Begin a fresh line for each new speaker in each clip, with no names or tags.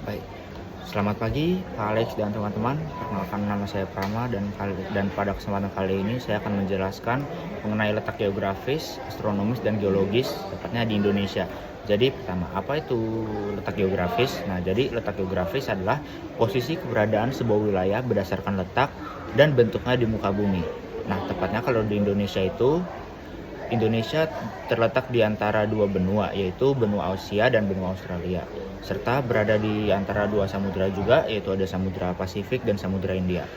Baik, selamat pagi Pak Alex dan teman-teman. Perkenalkan nama saya Prama dan pada kesempatan kali ini saya akan menjelaskan mengenai letak geografis, astronomis dan geologis tepatnya di Indonesia. Jadi pertama, apa itu letak geografis? Nah, jadi letak geografis adalah posisi keberadaan sebuah wilayah berdasarkan letak dan bentuknya di muka bumi. Nah, tepatnya kalau di Indonesia terletak di antara dua benua, yaitu benua Asia dan benua Australia, serta berada di antara dua samudera juga, yaitu ada Samudra Pasifik dan Samudra India.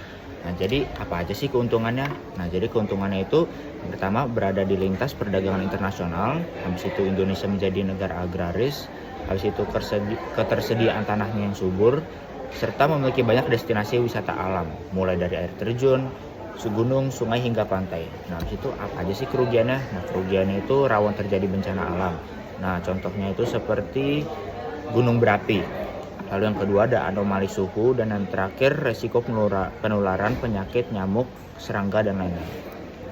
Nah, jadi apa aja sih keuntungannya? Nah, jadi keuntungannya itu pertama berada di lintas perdagangan internasional, habis itu Indonesia menjadi negara agraris, habis itu ketersediaan tanahnya yang subur, serta memiliki banyak destinasi wisata alam, mulai dari air terjun, gunung, sungai hingga pantai. Nah, habis itu apa aja sih kerugiannya? Nah, kerugiannya itu rawan terjadi bencana alam. Nah, contohnya itu seperti gunung berapi. Lalu yang kedua ada anomali suhu, dan yang terakhir resiko penularan penyakit nyamuk, serangga dan lain-lain.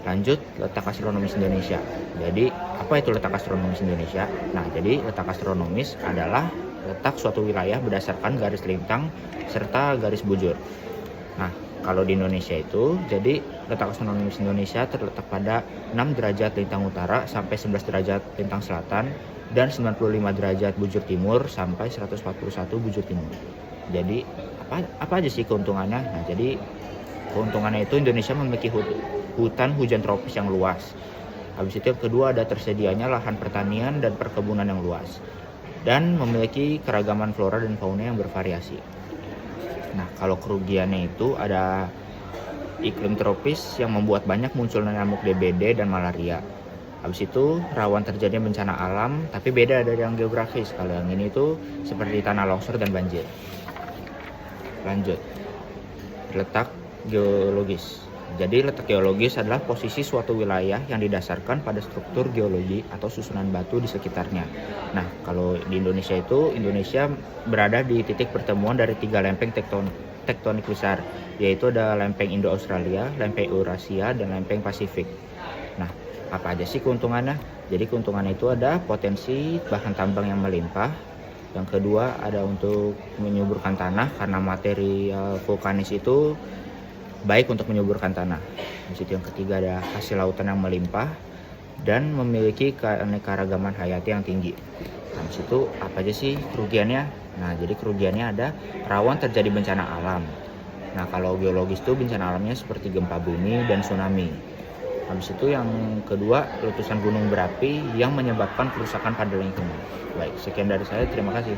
Lanjut, letak astronomis Indonesia. Jadi, apa itu letak astronomis Indonesia? Nah, jadi letak astronomis adalah letak suatu wilayah berdasarkan garis lintang serta garis bujur. Nah, kalau di Indonesia itu, jadi letak astronomis Indonesia terletak pada 6 derajat lintang utara sampai 11 derajat lintang selatan dan 95 derajat bujur timur sampai 141 bujur timur. Jadi apa aja sih keuntungannya? Nah, jadi keuntungannya itu Indonesia memiliki hutan hujan tropis yang luas. Habis itu yang kedua ada tersedianya lahan pertanian dan perkebunan yang luas dan memiliki keragaman flora dan fauna yang bervariasi. Nah, kalau kerugiannya itu ada iklim tropis yang membuat banyak munculnya nyamuk DBD dan malaria. Habis itu rawan terjadinya bencana alam, tapi beda dari yang geografis. Kalau yang ini tuh seperti tanah longsor dan banjir. Lanjut, letak geologis. Jadi letak geologis adalah posisi suatu wilayah yang didasarkan pada struktur geologi atau susunan batu di sekitarnya. Nah, kalau di Indonesia itu, Indonesia berada di titik pertemuan dari 3 lempeng tektonik besar, yaitu ada lempeng Indo-Australia, lempeng Eurasia, dan lempeng Pasifik. Nah, apa aja sih keuntungannya? Jadi keuntungannya itu ada potensi bahan tambang yang melimpah. Yang kedua ada untuk menyuburkan tanah karena material vulkanis itu baik untuk menyuburkan tanah. Di situ yang ketiga ada hasil lautan yang melimpah dan memiliki keanekaragaman hayati yang tinggi. Nah, di situ apa aja sih kerugiannya? Nah, jadi kerugiannya ada rawan terjadi bencana alam. Nah, kalau geologis itu bencana alamnya seperti gempa bumi dan tsunami. Habis itu yang kedua, letusan gunung berapi yang menyebabkan kerusakan pada lingkungan. Baik, sekian dari saya. Terima kasih.